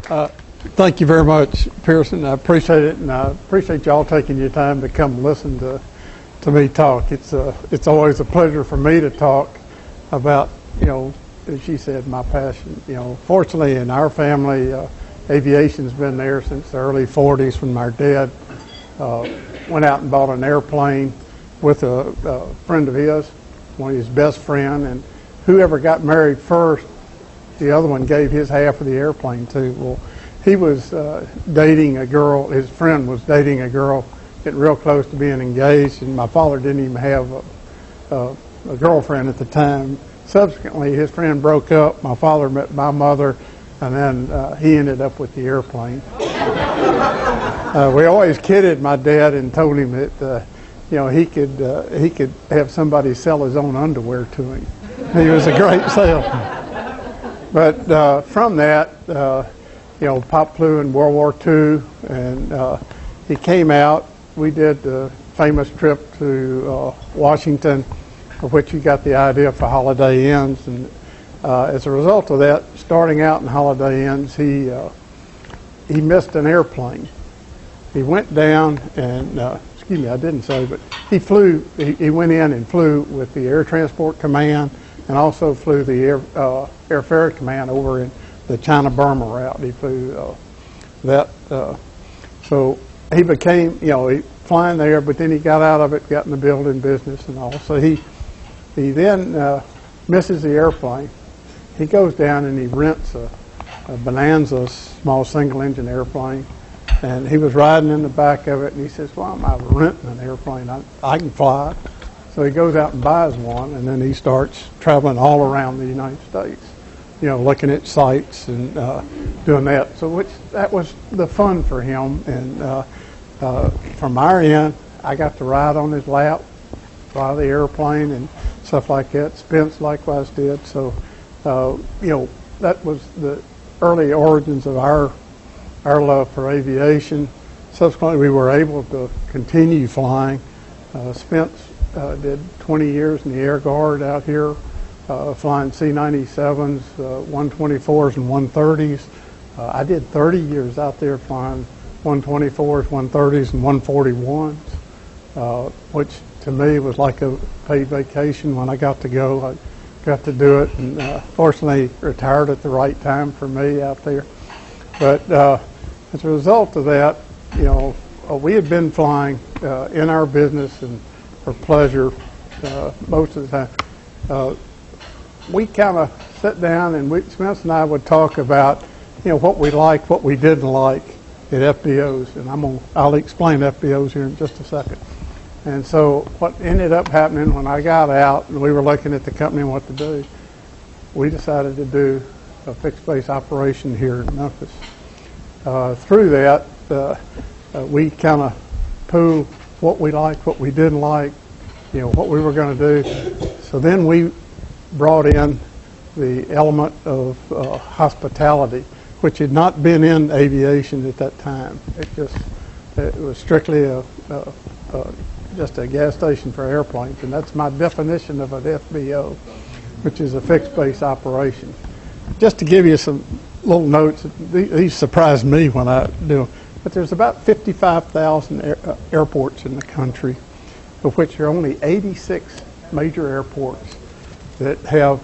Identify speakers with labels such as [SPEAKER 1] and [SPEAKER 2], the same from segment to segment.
[SPEAKER 1] Thank you very much, Pearson. I appreciate it, and I appreciate y'all taking your time to come listen to me talk. It's always a pleasure for me to talk about, as she said, my passion. Fortunately in our family, aviation's been there since the early 40s when my dad went out and bought an airplane with a friend of his, one of his best friend, and whoever got married first, the other one gave his half of the airplane to. Well, he was dating a girl, his friend was dating a girl, getting real close to being engaged, and my father didn't even have a girlfriend at the time. Subsequently, his friend broke up, my father met my mother, and then he ended up with the airplane. We always kidded my dad and told him that he could have somebody sell his own underwear to him. He was a great salesman. But from that, Pop flew in World War II, and he came out. We did the famous trip to Washington, for which he got the idea for Holiday Inns. And as a result of that, starting out in Holiday Inns, he missed an airplane. He went down and, excuse me, I didn't say, but he flew, he went in and flew with the Air Transport Command and also flew the Air Ferret Command over in the China-Burma route. He flew that. So he became, he flying there, but then he got out of it, got in the building business and all. So he then misses the airplane. He goes down and he rents a Bonanza, small single-engine airplane, and he was riding in the back of it, and he says, "Why am I renting an airplane? I can fly." So he goes out and buys one, and then he starts traveling all around the United States, looking at sites and doing that. So that was the fun for him. And from our end, I got to ride on his lap, fly the airplane and stuff like that. Spence likewise did. So, that was the early origins of our love for aviation. Subsequently, we were able to continue flying. Spence did 20 years in the Air Guard out here, flying C-97s, 124s, and 130s. I did 30 years out there flying 124s, 130s, and 141s, which to me was like a paid vacation when I got to go. I got to do it, and fortunately retired at the right time for me out there. But as a result of that, we had been flying in our business and for pleasure most of the time. We kind of sat down, and Spence and I would talk about, what we liked, what we didn't like at FBOs, and I'll explain FBOs here in just a second. And so what ended up happening when I got out and we were looking at the company and what to do, we decided to do a fixed base operation here in Memphis. Through that, we kind of pooled what we liked, what we didn't like, what we were going to do. So then we brought in the element of hospitality, which had not been in aviation at that time. It was strictly just a gas station for airplanes, and that's my definition of an FBO, which is a fixed base operation. Just to give you some little notes, these surprised me when I do, but there's about 55,000 airports in the country, of which there are only 86 major airports that have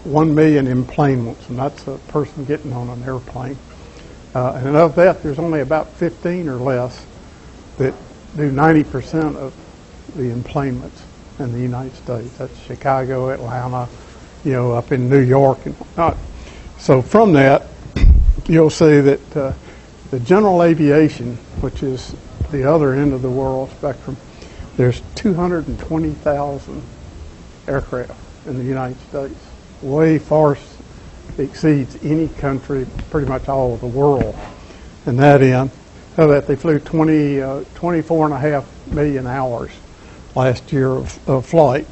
[SPEAKER 1] 1 million enplanements, and that's a person getting on an airplane. And of that, there's only about 15 or less that do 90% of the enplanements in the United States. That's Chicago, Atlanta, up in New York and whatnot. So from that, you'll see that the general aviation, which is the other end of the world spectrum, there's 220,000 aircraft in the United States. Way far exceeds any country, pretty much all of the world in that end. So that they flew 24.5 million hours last year of flight.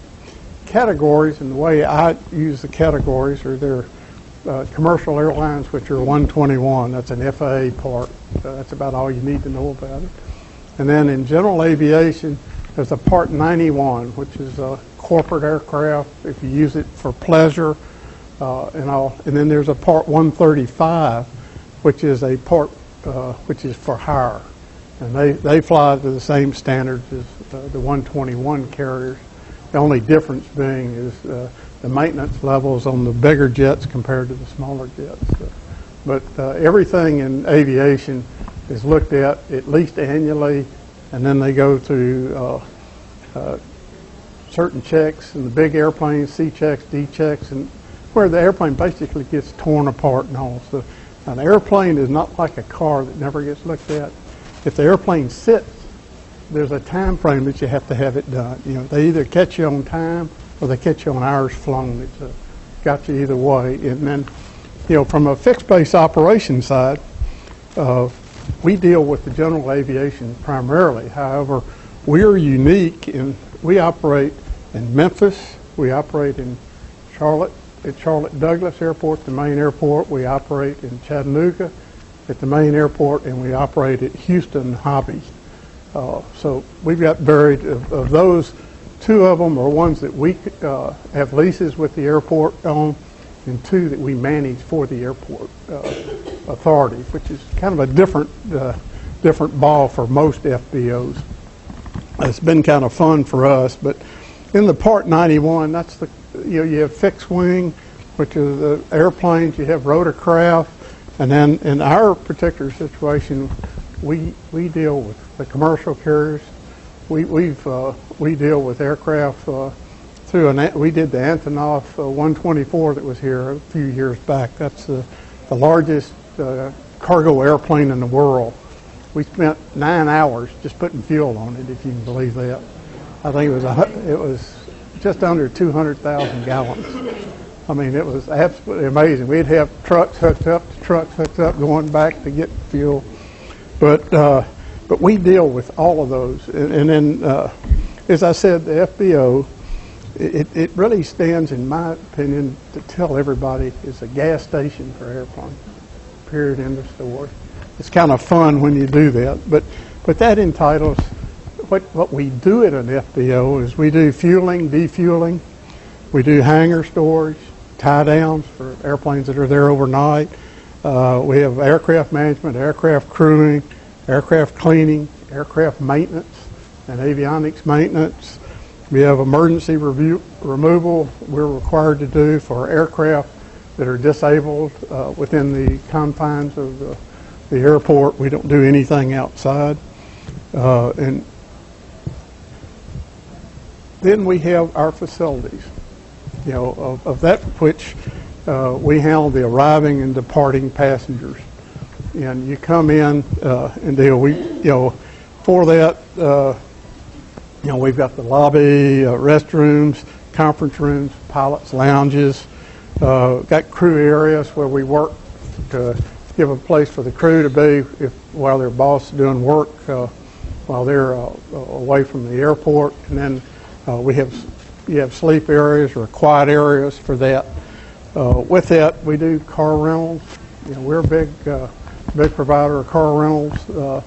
[SPEAKER 1] Categories, and the way I use the categories are their commercial airlines, which are 121. That's an FAA part. That's about all you need to know about it. And then in general aviation, there's a Part 91, which is a corporate aircraft if you use it for pleasure and all. And then there's a Part 135, which is a part which is for hire. And they fly to the same standards as the 121 carriers. The only difference being is the maintenance levels on the bigger jets compared to the smaller jets. But everything in aviation is looked at least annually, and then they go through certain checks, and the big airplanes, C checks, D checks, and where the airplane basically gets torn apart and all. So an airplane is not like a car that never gets looked at. If the airplane sits, there's a time frame that you have to have it done. You know, they either catch you on time or they catch you on hours flown. It's got you either way. And then, you know, from a fixed base operation side, we deal with the general aviation primarily. However, we're unique in we operate in Memphis, we operate in Charlotte, at Charlotte Douglas Airport, the main airport. We operate in Chattanooga at the main airport, and we operate at Houston Hobby. So we've got varied of those. Two of them are ones that we have leases with the airport on, and two that we manage for the airport authority, which is kind of a different ball for most FBOs. It's been kind of fun for us, but in the Part 91, that's the you have fixed wing, which are the airplanes. You have rotorcraft, and then in our particular situation, we deal with the commercial carriers. We deal with aircraft we did the Antonov 124 that was here a few years back. That's the largest cargo airplane in the world. We spent 9 hours just putting fuel on it, if you can believe that. I think it was just under 200,000 gallons. I mean, it was absolutely amazing. We'd have trucks hooked up going back to get fuel. But we deal with all of those. And then, as I said, the FBO, it really stands, in my opinion, to tell everybody it's a gas station for airplanes, period, end of story. It's kind of fun when you do that. But that entitles, what we do at an FBO is we do fueling, defueling, we do hangar storage, tie downs for airplanes that are there overnight. We have aircraft management, aircraft crewing, aircraft cleaning, aircraft maintenance, and avionics maintenance. We have emergency removal we're required to do for aircraft that are disabled within the confines of the airport. We don't do anything outside. And then we have our facilities, you know, of that which we handle the arriving and departing passengers. And you come in and deal. For that, we've got the lobby, restrooms, conference rooms, pilots' lounges, got crew areas where we work to give a place for the crew to be while their boss is doing work while they're away from the airport. And then you have sleep areas or quiet areas for that. With that, we do car rentals. We're a big provider of car rentals.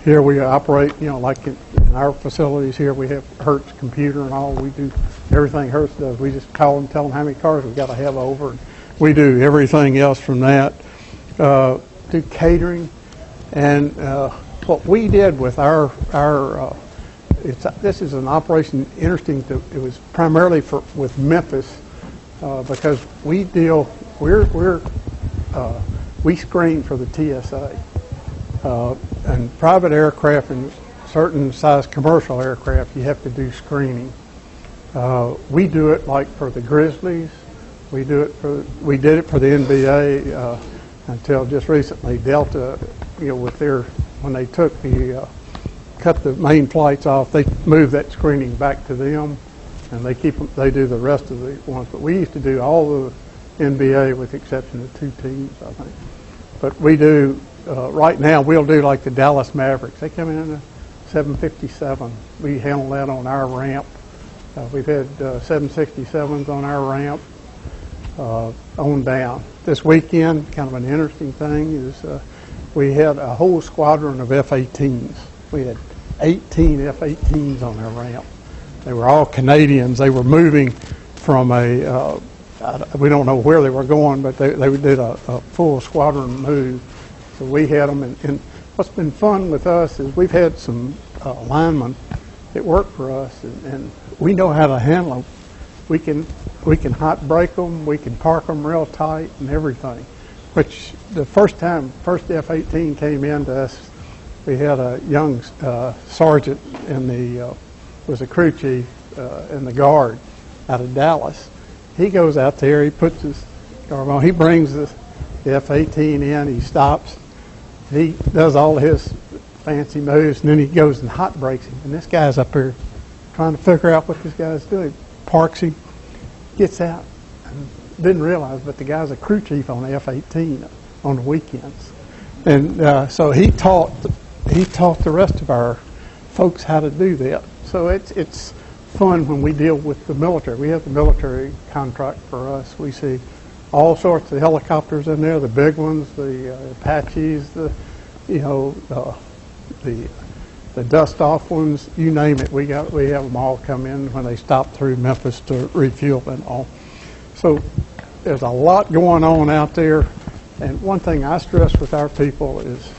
[SPEAKER 1] Here we operate, like in our facilities here, we have Hertz computer and all. We do everything Hertz does. We just call them, tell them how many cars we've got to have over. We do everything else from that. Do catering. And what we did with this is an operation interesting. It was primarily with Memphis because we screen for the TSA. And private aircraft and certain size commercial aircraft, you have to do screening. We do it like for the Grizzlies. We did it for the NBA until just recently. Delta, when they cut the main flights off, they moved that screening back to them, and they do the rest of the ones. But we used to do all the NBA with the exception of 2 teams, I think. But we do. Right now, we'll do like the Dallas Mavericks. They come in a 757. We handle that on our ramp. We've had 767s on our ramp on down. This weekend, kind of an interesting thing is we had a whole squadron of F-18s. We had 18 F-18s on our ramp. They were all Canadians. They were moving from we don't know where they were going, but they did a full squadron move. So we had them, and what's been fun with us is we've had some linemen that work for us, and we know how to handle them. We can hot brake them, we can park them real tight and everything. Which the first F-18 came in to us, we had a young sergeant was a crew chief in the Guard out of Dallas. He goes out there, he puts his guard on, he brings the F-18 in, he stops, he does all his fancy moves, and then he goes and hot brakes him. And this guy's up here trying to figure out what this guy's doing. Parks him, gets out, and didn't realize, but the guy's a crew chief on the F-18 on the weekends. And so he taught the rest of our folks how to do that. So it's fun when we deal with the military. We have the military contract for us. We see all sorts of helicopters in there, the big ones, the Apaches, the dust-off ones, you name it. We have them all come in when they stop through Memphis to refuel and all. So there's a lot going on out there, and one thing I stress with our people is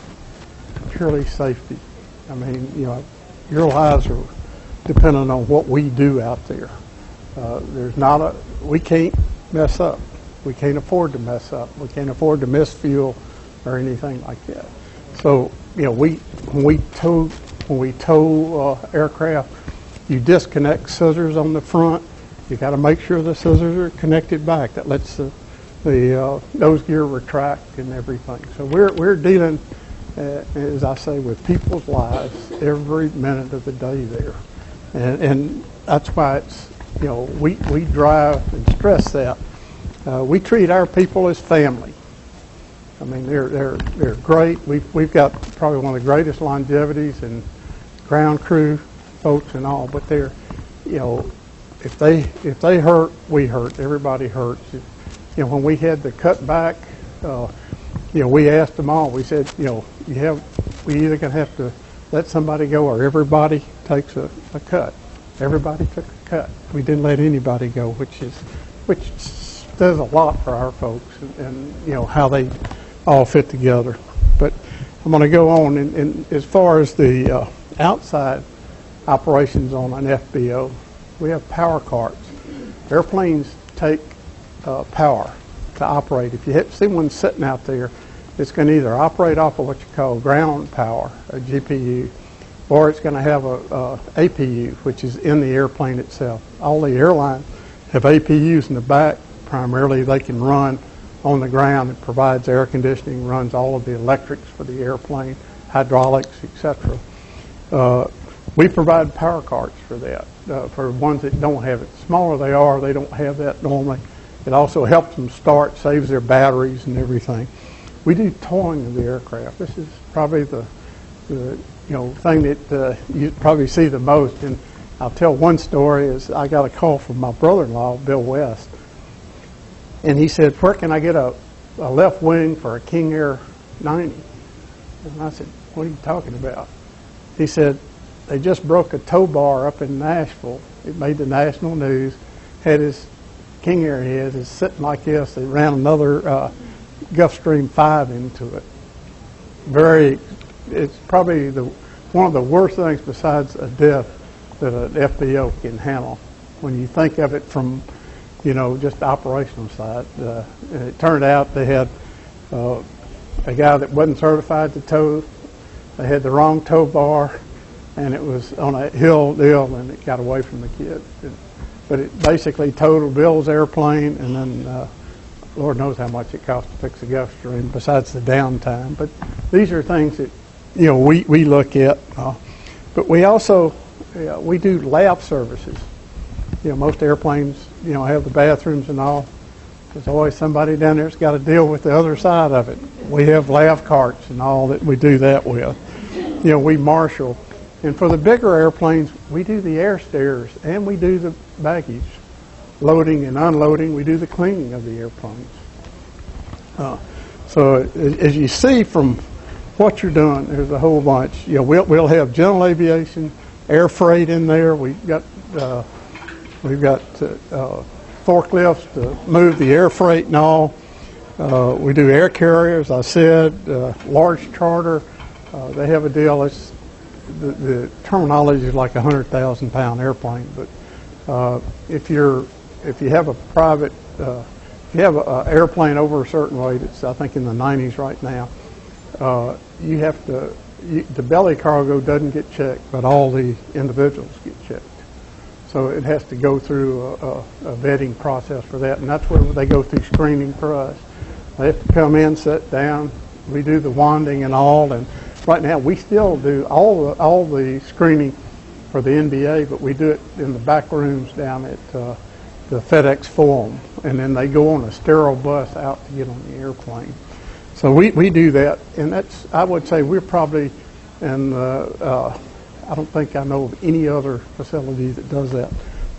[SPEAKER 1] purely safety. I mean, your lives are dependent on what we do out there. We can't mess up. We can't afford to mess up. We can't afford to miss fuel or anything like that. So, when we tow aircraft, you disconnect scissors on the front. You got to make sure the scissors are connected back. That lets the nose gear retract and everything. So we're dealing, as I say, with people's lives every minute of the day there, and that's why it's we drive and stress that. We treat our people as family. I mean, they're great. We've got probably one of the greatest longevities in ground crew folks and all. But they're, if they hurt, we hurt. Everybody hurts. When we had the cutback, we asked them all. We said, we either gonna have to let somebody go or everybody takes a cut. Everybody took a cut. We didn't let anybody go, which does a lot for our folks and how they all fit together. But I'm going to go on, and as far as the outside operations on an FBO, we have power carts. Airplanes take power to operate. If you see one sitting out there, it's going to either operate off of what you call ground power, a GPU, or it's going to have a APU, which is in the airplane itself. All the airlines have APUs in the back. Primarily, they can run on the ground. It provides air conditioning, runs all of the electrics for the airplane, hydraulics, etc. We provide power carts for that, for ones that don't have it. The smaller they are, they don't have that normally. It also helps them start, saves their batteries and everything. We do towing of the aircraft. This is probably the thing that you probably see the most. And I'll tell one story. Is I got a call from my brother-in-law, Bill West. And he said, where can I get a left wing for a King Air 90? And I said, what are you talking about? He said, they just broke a tow bar up in Nashville. It made the national news. Had his King Air head is sitting like this. They ran another Gulfstream 5 into it. It's probably one of the worst things besides a death that an FBO can handle. When you think of it from just the operational side. And it turned out they had a guy that wasn't certified to tow. They had the wrong tow bar, and it was on a hill deal, and it got away from the kid. But it basically totaled Bill's airplane, and then Lord knows how much it cost to fix a Gulfstream besides the downtime. But these are things that we look at. But we also we do lab services. Most airplanes, have the bathrooms and all. There's always somebody down there that's got to deal with the other side of it. We have lav carts and all that we do that with. We marshal. And for the bigger airplanes, we do the air stairs and we do the baggage. Loading and unloading, we do the cleaning of the airplanes. So as you see from what you're doing, there's a whole bunch. We'll have general aviation, air freight in there. We've got forklifts to move the air freight and all. We do air carriers, I said, large charter. They have a deal. It's the terminology is like a 100,000-pound airplane, but if you have a private, if you have an airplane over a certain weight, it's I think in the 90s right now. You have to. The belly cargo doesn't get checked, but all the individuals get checked. So it has to go through a vetting process for that, and that's where they go through screening for us. They have to come in, sit down. We do the wanding and all, and right now we still do all the screening for the NBA, but we do it in the back rooms down at the FedEx Forum, and then they go on a sterile bus out to get on the airplane. So we do that, and that's, I would say we're probably, and I don't think I know of any other facility that does that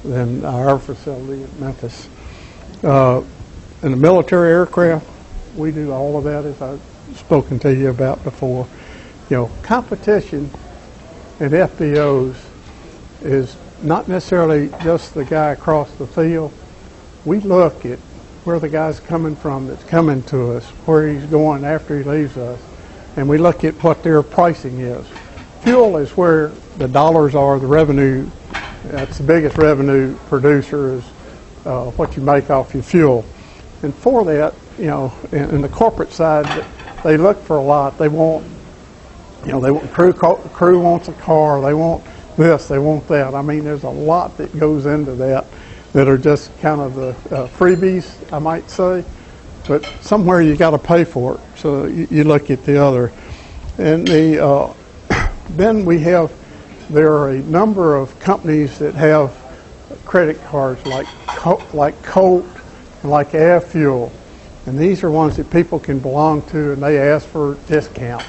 [SPEAKER 1] than our facility at Memphis. In the military aircraft, we do all of that, as I've spoken to you about before. You know, competition in FBOs is not necessarily just the guy across the field. We look at where the guy's coming from that's coming to us, where he's going after he leaves us, and we look at what their pricing is. Fuel is where the dollars are, the revenue. That's the biggest revenue producer is what you make off your fuel. And for that, you know, in the corporate side, they look for a lot. They want, you know, they want crew wants a car. They want this. They want that. I mean, there's a lot that goes into that are just kind of the freebies, I might say. But somewhere you got to pay for it. So you look at the other, and the then we have. There are a number of companies that have credit cards like Colt and like Air Fuel, and these are ones that people can belong to, and they ask for discounts.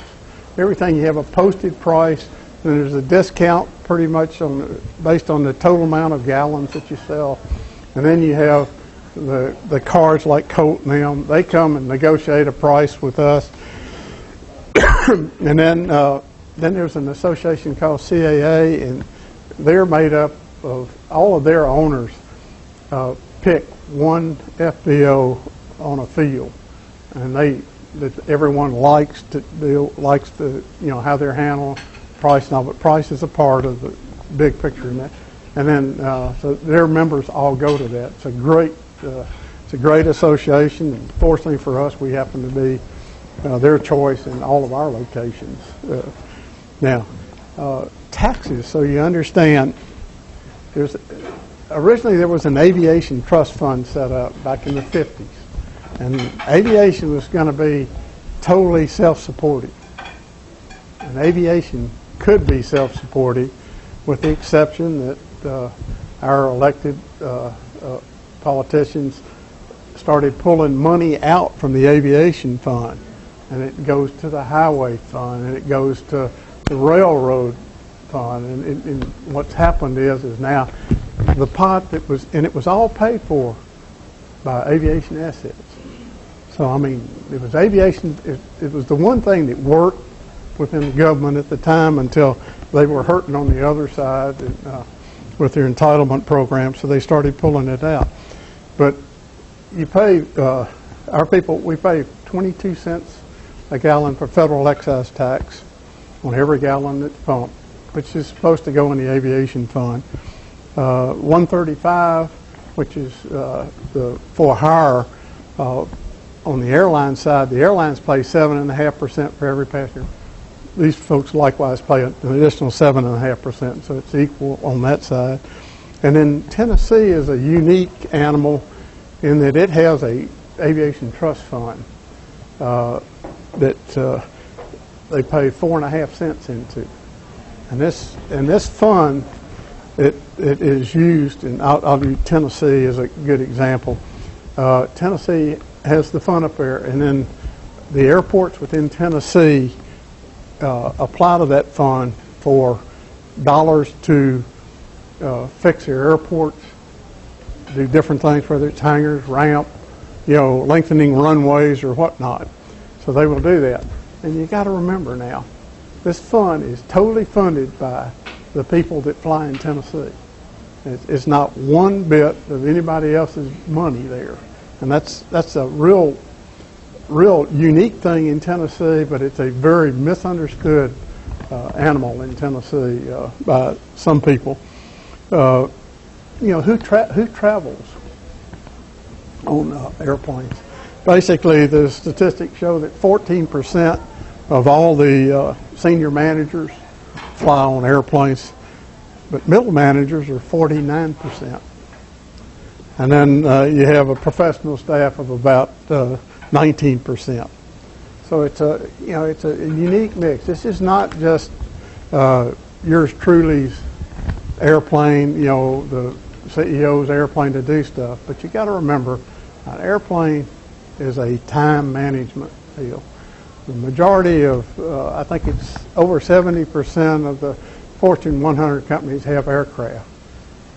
[SPEAKER 1] Everything you have a posted price, and there's a discount pretty much based on the total amount of gallons that you sell. And then you have the cards like Colt and them. They come and negotiate a price with us, and then there's an association called CAA, and they're made up of all of their owners pick one FBO on a field, and everyone likes to you know how they're handling price and all, but price is a part of the big picture in that. And then so their members all go to that. It's a great association, and fortunately for us, we happen to be their choice in all of our locations. Now, taxes, so you understand, originally there was an aviation trust fund set up back in the 50s, and aviation was going to be totally self-supporting. And aviation could be self-supporting with the exception that our elected politicians started pulling money out from the aviation fund, and it goes to the highway fund, and it goes to the railroad fund, and what's happened is now the pot that was, and it was all paid for by aviation assets. So I mean, it was aviation. It was the one thing that worked within the government at the time until they were hurting on the other side with their entitlement program. So they started pulling it out. But you pay our people. We pay 22 cents a gallon for federal excise tax on every gallon that's pumped, which is supposed to go in the aviation fund. 135, which is the for hire. On the airline side, the airlines pay 7.5% for every passenger. These folks likewise pay an additional 7.5%, so it's equal on that side. And then Tennessee is a unique animal in that it has a aviation trust fund that they pay 4.5 cents into. And this fund, it is used, and I'll do Tennessee as a good example. Tennessee has the fund up there, and then the airports within Tennessee apply to that fund for dollars to fix their airports, do different things, whether it's hangars, ramp, lengthening runways or whatnot. So they will do that. And you got to remember now, this fund is totally funded by the people that fly in Tennessee. It's not one bit of anybody else's money there. And that's a real real unique thing in Tennessee, but it's a very misunderstood animal in Tennessee by some people. Who travels on airplanes? Basically, the statistics show that 14% of all the senior managers fly on airplanes, but middle managers are 49%. And then you have a professional staff of about 19%. So it's a unique mix. This is not just yours truly's airplane, the CEO's airplane to do stuff, but you got to remember, an airplane is a time management deal. The majority of, I think it's over 70% of the Fortune 100 companies have aircraft,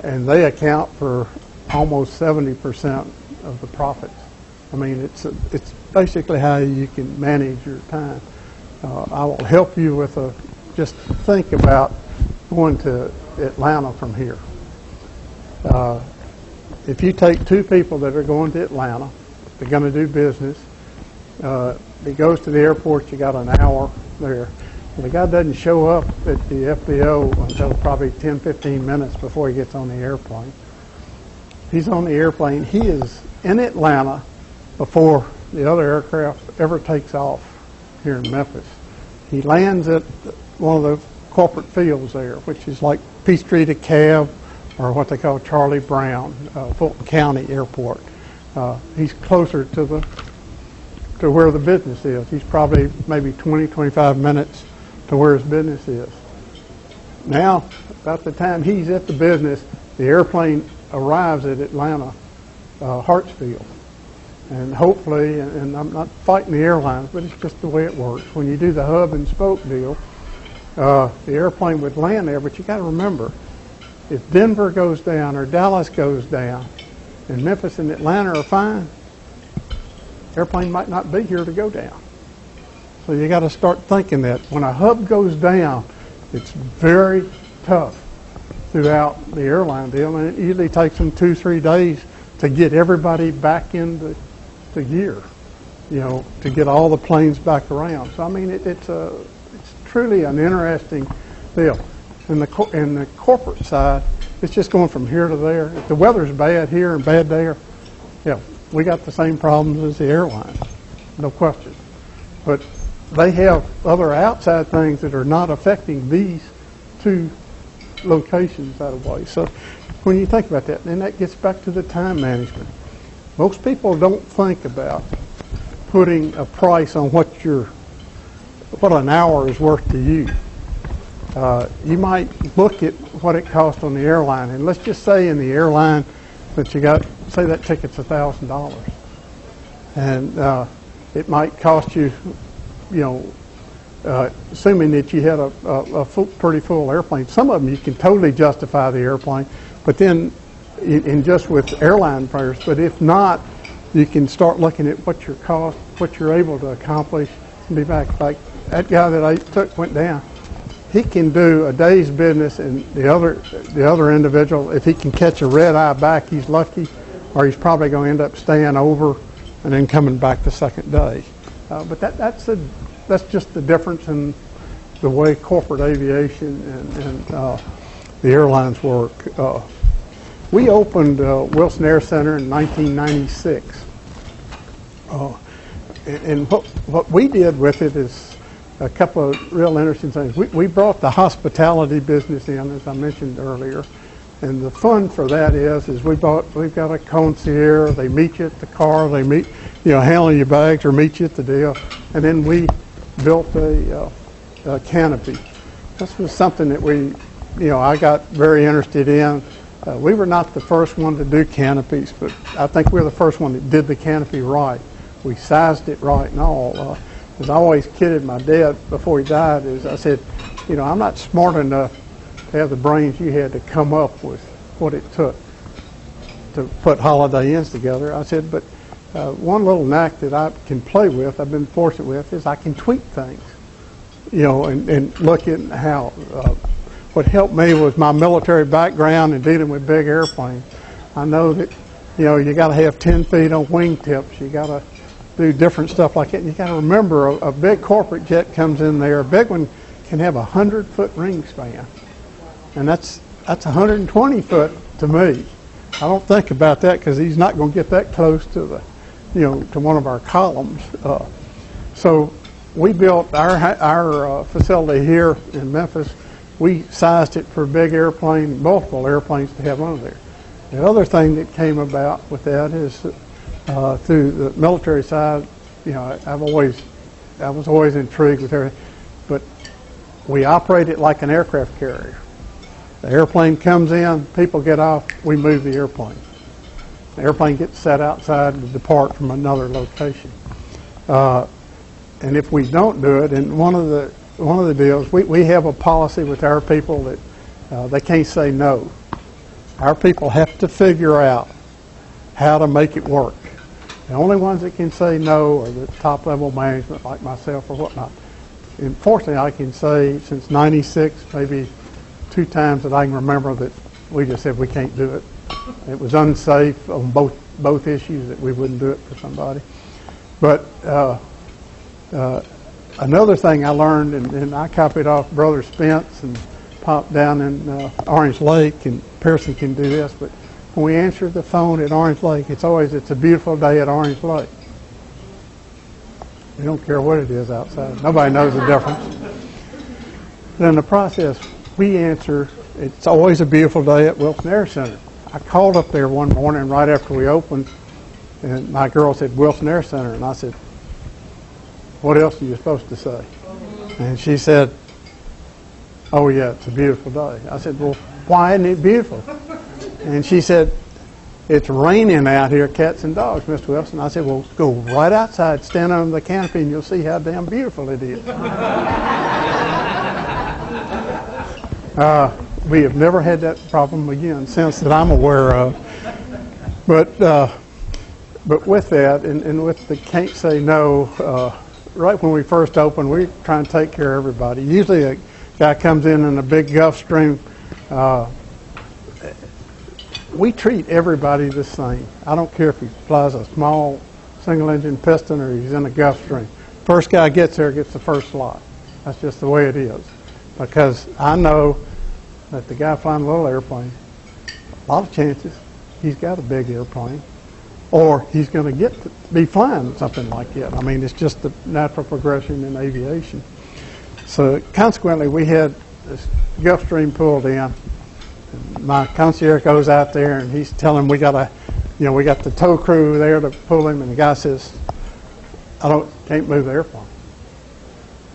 [SPEAKER 1] and they account for almost 70% of the profits. I mean, it's basically how you can manage your time. I will help you with just think about going to Atlanta from here. If you take two people that are going to Atlanta, they're going to do business, it goes to the airport, you got an hour there. The guy doesn't show up at the FBO until probably 10, 15 minutes before he gets on the airplane. He's on the airplane. He is in Atlanta before the other aircraft ever takes off here in Memphis. He lands at one of the corporate fields there, which is like Peachtree to Cab, or what they call Charlie Brown, Fulton County Airport. He's closer to where the business is. He's probably maybe 20, 25 minutes to where his business is. Now, about the time he's at the business, the airplane arrives at Atlanta, Hartsfield. And hopefully, and I'm not fighting the airlines, but it's just the way it works. When you do the hub and spoke deal, the airplane would land there, but you got to remember, if Denver goes down or Dallas goes down, and Memphis and Atlanta are fine, airplane might not be here to go down. So you got to start thinking that when a hub goes down, it's very tough throughout the airline deal, and it usually takes them 2-3 days to get everybody back into gear, to get all the planes back around. So I mean, it's truly an interesting deal. In the corporate side, it's just going from here to there. If the weather's bad here and bad there, we got the same problems as the airlines, no question. But they have other outside things that are not affecting these two locations that way. So when you think about that, then that gets back to the time management. Most people don't think about putting a price on what an hour is worth to you. You might look at what it costs on the airline, and let's just say in the airline that you got, say that ticket's $1,000, and it might cost you, assuming that you had a pretty full airplane. Some of them you can totally justify the airplane, but then in just with airline fares. But if not, you can start looking at what your cost, what you're able to accomplish, and be back. Like that guy that I took went down. He can do a day's business, and the other individual, if he can catch a red eye back, he's lucky, or he's probably going to end up staying over and then coming back the second day. But that's just the difference in the way corporate aviation and the airlines work. We opened Wilson Air Center in 1996, and what we did with it is a couple of real interesting things. We brought the hospitality business in, as I mentioned earlier, and the fun for that is we've got a concierge. They meet you at the car. They meet, handle your bags or meet you at the deal, and then we built a canopy. This was something that I got very interested in. We were not the first one to do canopies, but I think we're the first one that did the canopy right. We sized it right and all. As I always kidded my dad before he died, is I said, I'm not smart enough to have the brains you had to come up with what it took to put Holiday Inns together. I said, but one little knack that I can play with, I've been fortunate with, is I can tweak things, and look at how. What helped me was my military background and dealing with big airplanes. I know that, you got to have 10 feet on wingtips. You got to do different stuff like that. And you got to remember, a big corporate jet comes in there. A big one can have 100-foot wingspan, and that's 120 foot to me. I don't think about that because he's not going to get that close to the, to one of our columns. So we built our facility here in Memphis. We sized it for a big airplane, multiple airplanes to have under there. The other thing that came about with that is through the military side. I was always intrigued with everything, but we operate it like an aircraft carrier. The airplane comes in, people get off, we move the airplane. The airplane gets set outside to depart from another location. And if we don't do it, and one of the deals, we have a policy with our people that they can't say no. Our people have to figure out how to make it work. The only ones that can say no are the top level management like myself or whatnot. And fortunately, I can say since '96, maybe 2 times that I can remember, that we just said we can't do it. It was unsafe on both issues that we wouldn't do it for somebody. But another thing I learned, and I copied off Brother Spence and Pop down in Orange Lake, and Pearson can do this, but when we answer the phone at Orange Lake, it's a beautiful day at Orange Lake. We don't care what it is outside. Nobody knows the difference. But in the process, we answer, it's always a beautiful day at Wilson Air Center. I called up there one morning right after we opened, and my girl said, Wilson Air Center. And I said, what else are you supposed to say? And she said, oh yeah, it's a beautiful day. I said, well, why isn't it beautiful? And she said, it's raining out here, cats and dogs, Mr. Wilson. I said, well, go right outside, stand under the canopy, and you'll see how damn beautiful it is. We have never had that problem again since that I'm aware of. But with that, and with the can't say no, right when we first opened, we try and take care of everybody. Usually a guy comes in a big Gulfstream. We treat everybody the same. I don't care if he flies a small single-engine piston or he's in a Gulfstream. First guy gets there gets the first slot. That's just the way it is. Because I know that the guy flying a little airplane, a lot of chances he's got a big airplane, or he's going to get to be flying something like that. I mean, it's just the natural progression in aviation. So consequently, we had this Gulfstream pulled in. My concierge goes out there and he's telling him we got the tow crew there to pull him, and the guy says, can't move the airplane.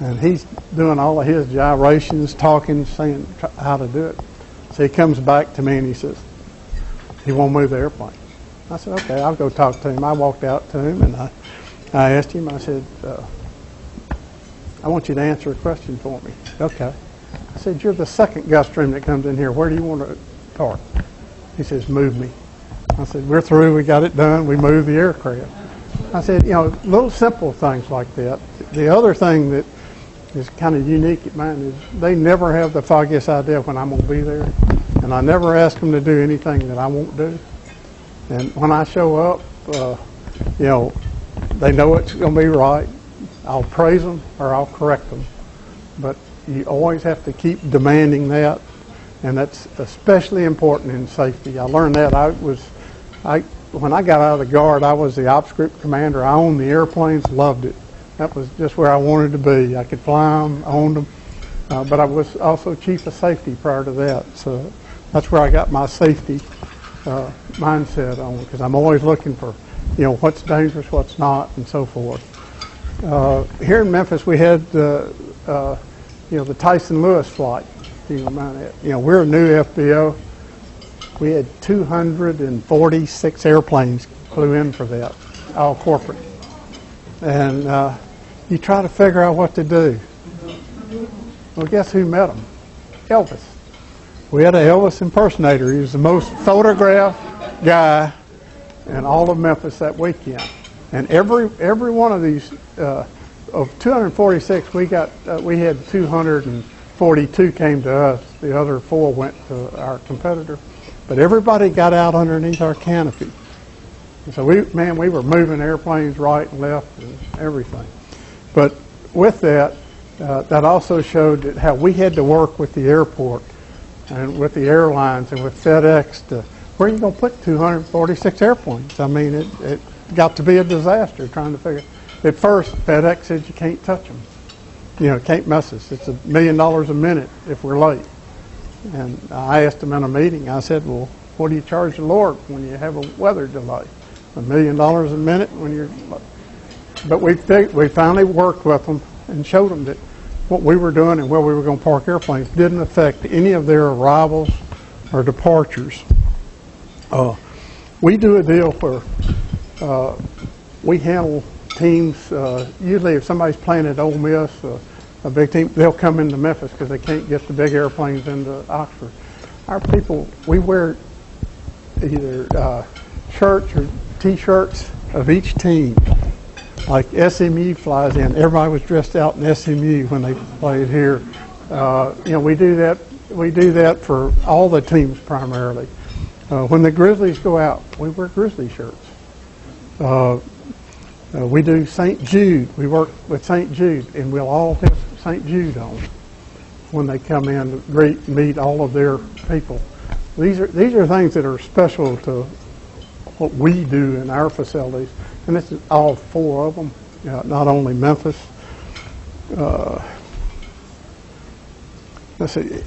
[SPEAKER 1] And he's doing all of his gyrations, talking, saying how to do it. So he comes back to me and he says, he won't move the airplane. I said, okay, I'll go talk to him. I walked out to him and I asked him, I said, I want you to answer a question for me. Okay. I said, you're the second Gulfstream that comes in here. Where do you want to park? He says, move me. I said, we're through. We got it done. We moved the aircraft. I said, little simple things like that. The other thing that is kind of unique at mine is they never have the foggiest idea when I'm going to be there. And I never ask them to do anything that I won't do. And when I show up, they know it's going to be right. I'll praise them or I'll correct them. But you always have to keep demanding that, and that's especially important in safety. I learned that. When I got out of the Guard, I was the ops group commander. I owned the airplanes, loved it. That was just where I wanted to be. I could fly them, owned them, but I was also chief of safety prior to that. So that's where I got my safety mindset on, because I'm always looking for, what's dangerous, what's not, and so forth. Here in Memphis, we had the Tyson Lewis flight. We're a new FBO. We had 246 airplanes flew in for that, all corporate. And you try to figure out what to do. Well, guess who met him? Elvis. We had an Elvis impersonator. He was the most photographed guy in all of Memphis that weekend. And every one of these, of 246, we had 242 came to us. The other 4 went to our competitor. But everybody got out underneath our canopy. So we were moving airplanes right and left and everything. But with that, that also showed that how we had to work with the airport and with the airlines and with FedEx to, where are you going to put 246 airplanes? I mean, it got to be a disaster trying to figure. At first, FedEx said you can't touch them. You know, can't mess us. It's $1 million a minute if we're late. And I asked them in a meeting, I said, well, what do you charge the Lord when you have a weather delay? $1 million a minute when you're late. But we finally worked with them and showed them that what we were doing and where we were going to park airplanes didn't affect any of their arrivals or departures. We do a deal where we handle teams. Usually if somebody's playing at Ole Miss, a big team, they'll come into Memphis because they can't get the big airplanes into Oxford. Our people, we wear either shirts or T-shirts of each team. Like SMU flies in, everybody was dressed out in SMU when they played here. You know, we do that for all the teams primarily. When the Grizzlies go out, we wear Grizzly shirts. We do St. Jude. We work with St. Jude, and we'll all have St. Jude on when they come in to greet and meet all of their people. These are things that are special to what we do in our facilities, and this is all 4 of them, not only Memphis. Let's see.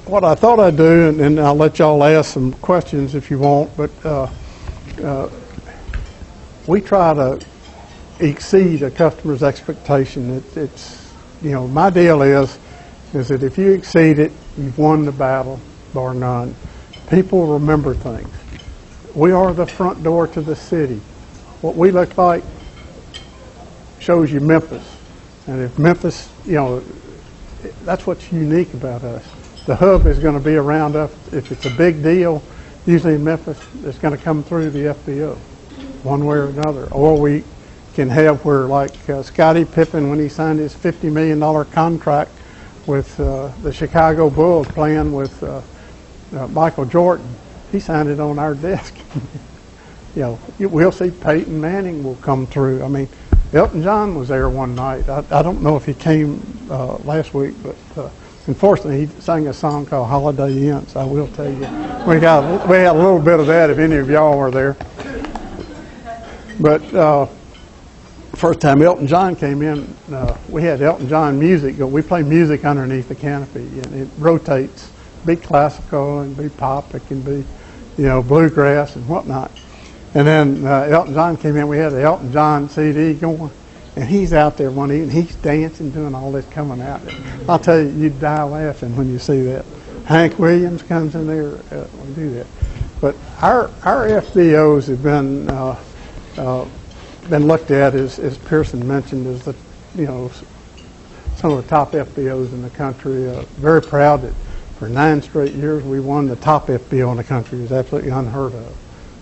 [SPEAKER 1] What I thought I'd do, and I'll let y'all ask some questions if you want, but we try to exceed a customer's expectation. It's you know, my deal is that if you exceed it, you've won the battle, bar none. People remember things. We are the front door to the city. What we look like shows you Memphis. And if Memphis, you know, that's what's unique about us. The hub is going to be around us. If it's a big deal, usually in Memphis, it's going to come through the FBO, one way or another. Or we can have where, like Scottie Pippen, when he signed his $50 million contract with the Chicago Bulls playing with Michael Jordan, he signed it on our desk. You know, we'll see Peyton Manning will come through. I mean, Elton John was there one night. I don't know if he came last week, but unfortunately, he sang a song called Holiday Inn, so I will tell you. We had a little bit of that if any of y'all were there. But first time Elton John came in, we had Elton John music. We play music underneath the canopy, and it rotates. Be classical and be pop. It can be, you know, bluegrass and whatnot. And then Elton John came in. We had the Elton John CD going, and he's out there one evening. He's dancing, doing all this coming out. I'll tell you, you'd die laughing when you see that. Hank Williams comes in there. We do that. But our FBOs have been looked at, as Pearson mentioned, as the, you know, some of the top FBOs in the country. Very proud that for 9 straight years we won the top FBO in the country. It was absolutely unheard of.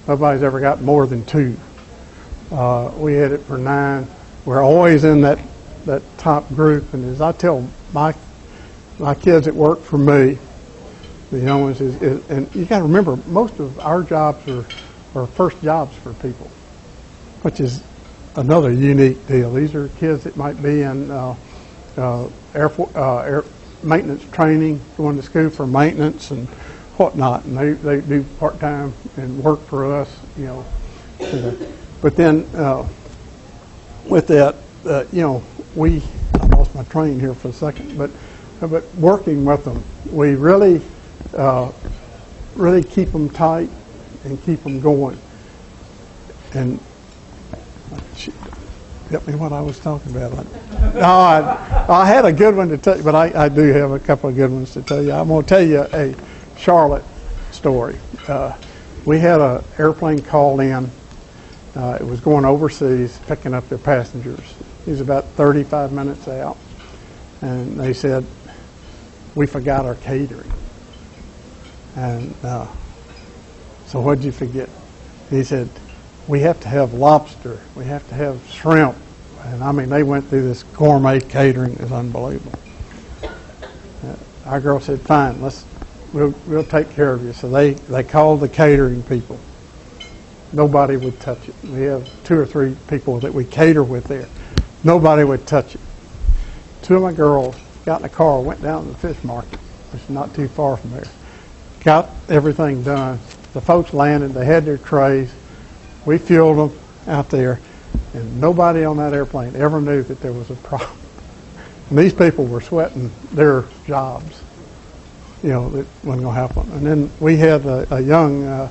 [SPEAKER 1] Nobody's ever got more than 2. We had it for 9. We're always in that top group. And as I tell my kids that work for me, the young ones, and you got to remember, most of our jobs are first jobs for people, which is another unique deal. These are kids that might be in air maintenance training, going to school for maintenance and whatnot, and they do part-time and work for us, you know. But then with that, you know, I lost my train here for a second, but working with them, we really keep them tight and keep them going. And get me what I was talking about. No, I had a good one to tell you, but I do have a couple of good ones to tell you. I'm going to tell you a Charlotte story. We had an airplane call in. It was going overseas, picking up their passengers. It was about 35 minutes out. And they said, we forgot our catering. And so what did you forget? He said, we have to have lobster. We have to have shrimp. And I mean, they went through this gourmet catering. It was unbelievable. Our girl said, fine, we'll take care of you. So they called the catering people. nobody would touch it. We have 2 or 3 people that we cater with there. Nobody would touch it. 2 of my girls got in a car, went down to the fish market, which is not too far from there. Got everything done. The folks landed, they had their trays. We fueled them out there, and nobody on that airplane ever knew that there was a problem. And these people were sweating their jobs, you know, that wasn't going to happen. And then we had a young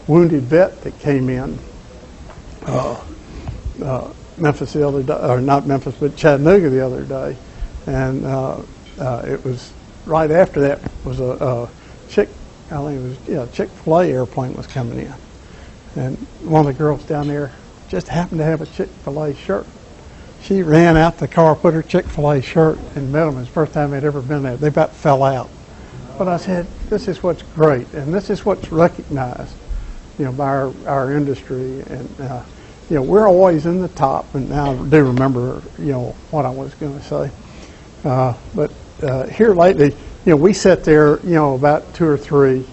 [SPEAKER 1] wounded vet that came in, Memphis the other day, or not Memphis, but Chattanooga the other day. And it was right after that was a Chick-fil-A airplane was coming in. And one of the girls down there just happened to have a Chick-fil-A shirt. She ran out the car, put her Chick-fil-A shirt, and met them. It was the first time they'd ever been there. They about fell out. But I said, this is what's great, and this is what's recognized, you know, by our industry. And, you know, we're always in the top, and now I do remember, you know, what I was going to say. But here lately, you know, we sit there, you know, about 2 or 3.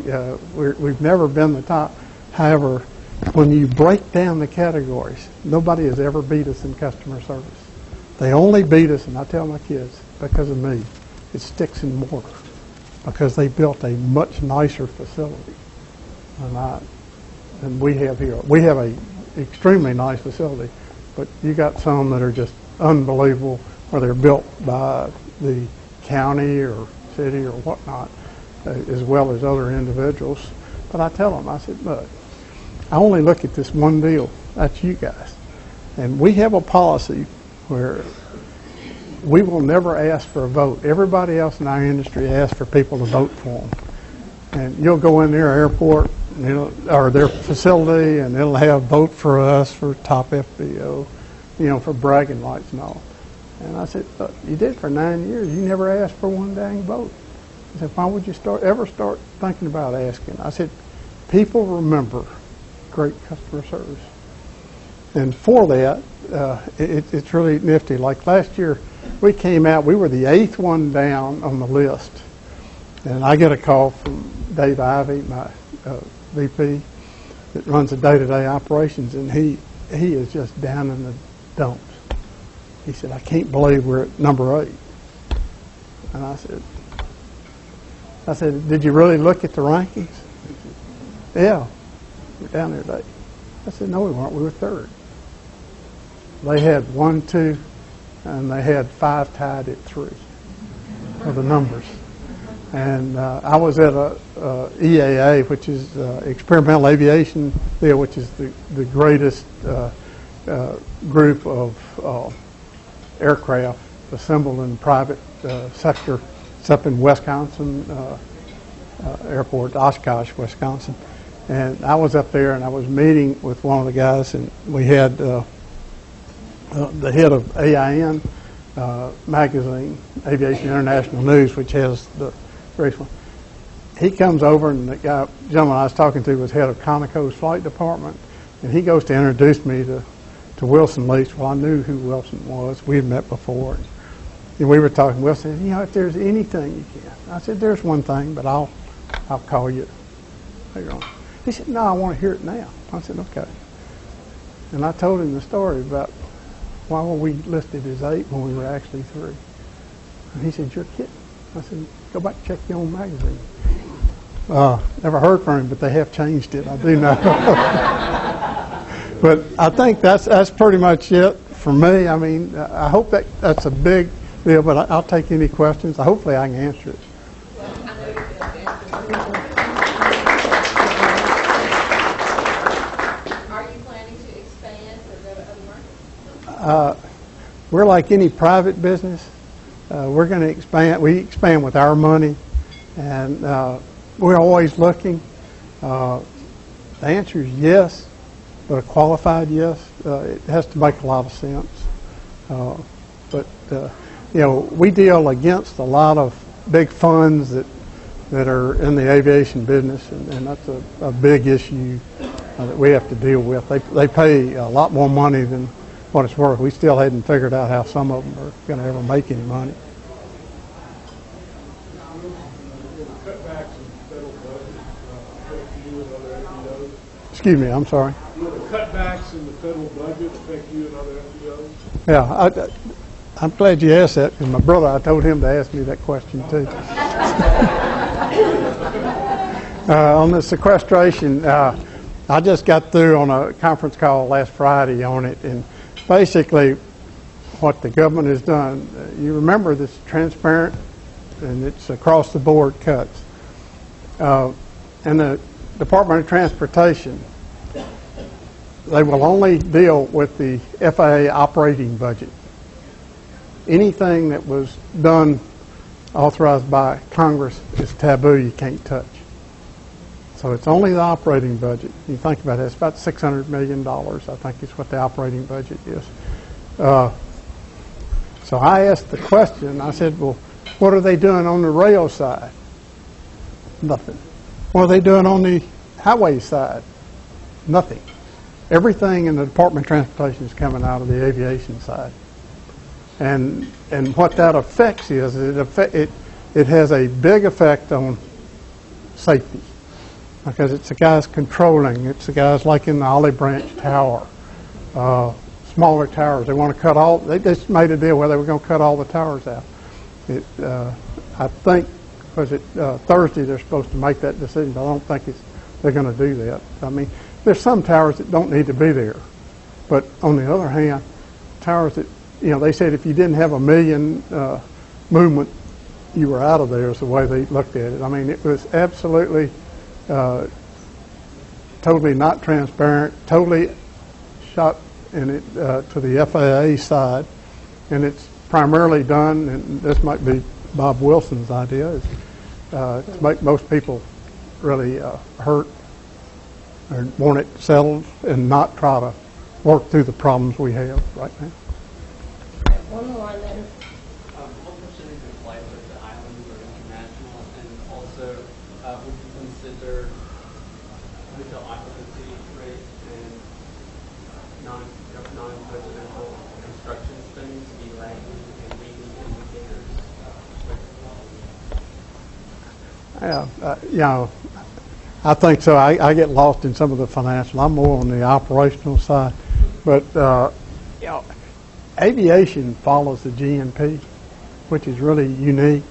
[SPEAKER 1] We've never been the top. However, when you break down the categories, nobody has ever beat us in customer service. They only beat us, and I tell my kids, because of me. It's sticks and mortar, because they built a much nicer facility than we have here. We have a extremely nice facility, but you got some that are just unbelievable, or they're built by the county or city or whatnot, as well as other individuals. But I tell them, I said, look, I only look at this one deal. That's you guys. And we have a policy where we will never ask for a vote. Everybody else in our industry asks for people to vote for them. And you'll go in their airport, or their facility, and it'll have vote for us for top FBO, you know, for bragging rights and all. And I said, look, you did for 9 years. You never asked for one dang vote. I said, why would you ever start thinking about asking? I said, people remember great customer service. And for that, it's really nifty. Like last year, we came out, we were the 8th one down on the list. And I get a call from Dave Ivey, my VP, that runs the day-to-day operations, and he is just down in the dumps. He said, I can't believe we're at number 8. And I said, did you really look at the rankings? He said, yeah, we're down there today. I said, no, we weren't. We were 3rd. They had 1, 2, and they had 5 tied at 3 for the numbers. And I was at a EAA, which is Experimental Aviation there, which is the greatest group of aircraft assembled in private sector. It's up in Wisconsin airport, Oshkosh, Wisconsin. And I was up there, and I was meeting with one of the guys, and we had the head of AIN magazine, Aviation International News, which has the race one. He comes over, and the gentleman I was talking to was head of Conoco's flight department, and he goes to introduce me to Wilson Leach. Well, I knew who Wilson was. We had met before. And we were talking. Wilson said, you know, if there's anything you can. I said, there's one thing, but I'll call you later on. He said, no, I want to hear it now. I said, okay. And I told him the story about why were we listed as 8 when we were actually 3. And he said, you're kidding. I said, go back and check your own magazine. Never heard from him, but they have changed it. I do know. But I think that's pretty much it for me. I mean, I hope that's a big deal, but I'll take any questions. Hopefully I can answer it.
[SPEAKER 2] Are you planning to expand or go to other markets?
[SPEAKER 1] We're like any private business. We're going to expand. We expand with our money, and we're always looking. The answer is yes, but a qualified yes. It has to make a lot of sense. But you know, we deal against a lot of big funds that are in the aviation business, and that's a big issue that we have to deal with. They pay a lot more money than what it's worth. We still hadn't figured out how some of them are going to ever make any money.
[SPEAKER 3] Cutbacks in federal budget, you and other FBOs.
[SPEAKER 1] Excuse me, I'm sorry.
[SPEAKER 3] Will cutbacks in the federal budget affect you and other FBOs?
[SPEAKER 1] Yeah, I'm glad you asked that, because my brother, I told him to ask me that question too. On the sequestration, I just got through on a conference call last Friday on it, and basically what the government has done, you remember this transparent and it's across the board cuts. And the Department of Transportation, they will only deal with the FAA operating budget. Anything that was done, authorized by Congress, is taboo, you can't touch. So it's only the operating budget. You think about it, it's about $600 million, I think is what the operating budget is. So I asked the question, I said, well, what are they doing on the rail side? Nothing. What are they doing on the highway side? Nothing. Everything in the Department of Transportation is coming out of the aviation side. And what that affects is it has a big effect on safety, because it's the guys controlling. It's the guys like in the Olive Branch Tower, smaller towers. They want to cut all. They just made a deal where they were going to cut all the towers out. I think Thursday they're supposed to make that decision, but I don't think they're going to do that. I mean, there's some towers that don't need to be there, but on the other hand, towers that, you know, they said if you didn't have a million movement, you were out of there, is the way they looked at it. I mean, it was absolutely totally not transparent, totally shot in it to the FAA side, and it's primarily done, and this might be Bob Wilson's idea, is to make most people really hurt or want it settled and not try to work through the problems we have right now.
[SPEAKER 4] One more then.
[SPEAKER 5] What percentage of flights are to islands or international, and also would you consider hotel occupancy rate and non-residential construction spending to be lagging and leading indicators?
[SPEAKER 1] You know, I think so. I get lost in some of the financial. I'm more on the operational side, but you know, aviation follows the GNP, which is really unique.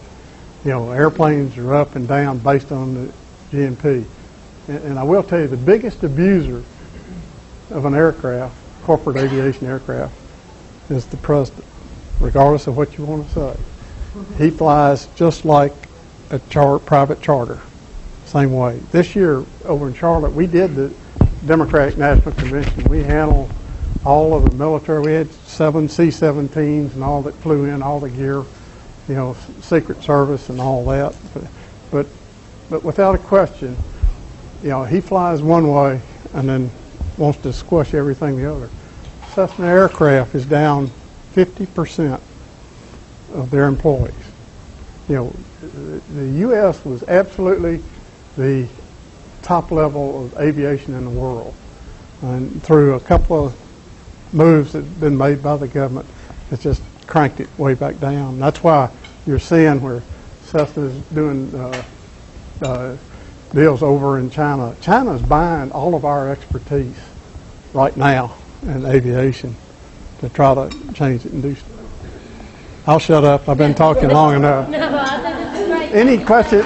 [SPEAKER 1] You know, airplanes are up and down based on the GNP. And I will tell you, the biggest abuser of an aircraft, corporate aviation aircraft, is the president, regardless of what you want to say. He flies just like a private charter, same way. This year over in Charlotte, we did the Democratic National Convention. We handled all of the military. We had 7 C-17s and all that flew in, all the gear, you know, Secret Service and all that. But without a question, you know, he flies one way and then wants to squash everything the other. Cessna Aircraft is down 50% of their employees. You know, the U.S. was absolutely the top level of aviation in the world. And through a couple of moves that have been made by the government, it's just cranked it way back down. That's why you're seeing where Cessna's doing deals over in China. China's buying all of our expertise right now in aviation to try to change it and do stuff. I'll shut up. I've been talking long enough.
[SPEAKER 4] No, I think this is great.
[SPEAKER 1] Any questions?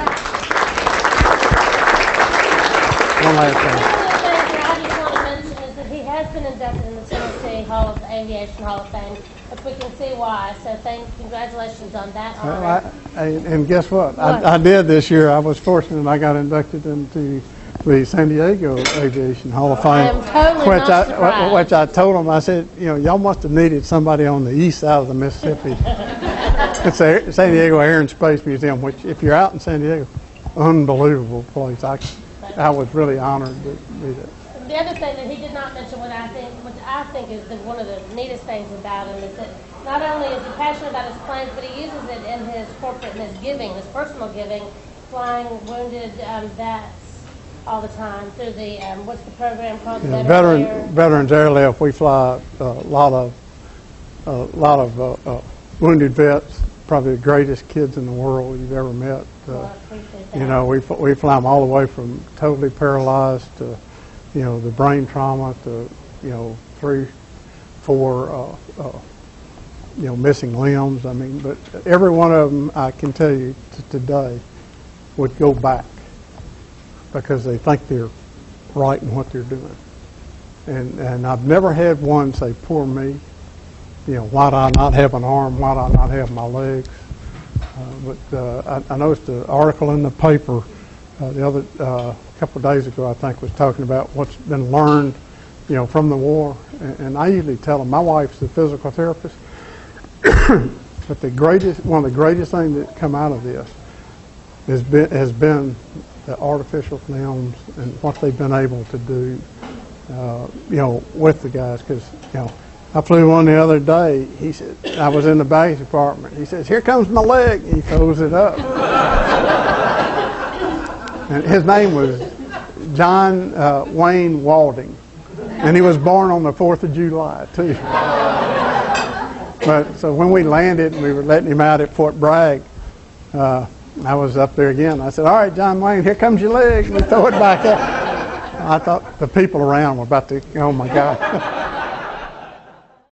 [SPEAKER 1] One last thing.
[SPEAKER 4] I just want to mention is that he has been inducted in the Tennessee Aviation Hall of Fame, which we can see why. So congratulations on that honor.
[SPEAKER 1] And guess what? I did this year. I was fortunate. I got inducted into the San Diego Aviation Hall of Fame.
[SPEAKER 4] I am totally not surprised.
[SPEAKER 1] Which I told them, I said, you know, y'all must have needed somebody on the east side of the Mississippi. It's the San Diego Air and Space Museum, which if you're out in San Diego, unbelievable place. I was really honored to be there.
[SPEAKER 4] The other thing that he did not mention, which I think is one of the neatest things about him, is that not only is he passionate about his planes, but he uses it in his corporate and his giving, his personal giving, flying wounded vets all the time through the what's the program called?
[SPEAKER 1] Veterans Airlift. We fly a lot of wounded vets. Probably the greatest kids in the world you've ever met.
[SPEAKER 4] Well, I appreciate that.
[SPEAKER 1] You know, we fly them all the way from totally paralyzed to, you know, the brain trauma to 3, 4, missing limbs. I mean, but every one of them, I can tell you today, would go back because they think they're right in what they're doing. And I've never had one say, poor me, why do I not have an arm, why do I not have my legs? But I noticed an article in the paper the other couple of days ago, I think, was talking about what's been learned, from the war. And I usually tell them, my wife's a physical therapist, but one of the greatest things that come out of this has been the artificial limbs and what they've been able to do, with the guys. Because, I flew one the other day. He said, I was in the baggage department. He says, here comes my leg. He throws it up. And his name was John Wayne Walding. And he was born on the 4th of July, too. But so when we landed and we were letting him out at Fort Bragg, I was up there again. I said, all right, John Wayne, here comes your leg. And we throw it back up. I thought the people around were about to, oh, my God.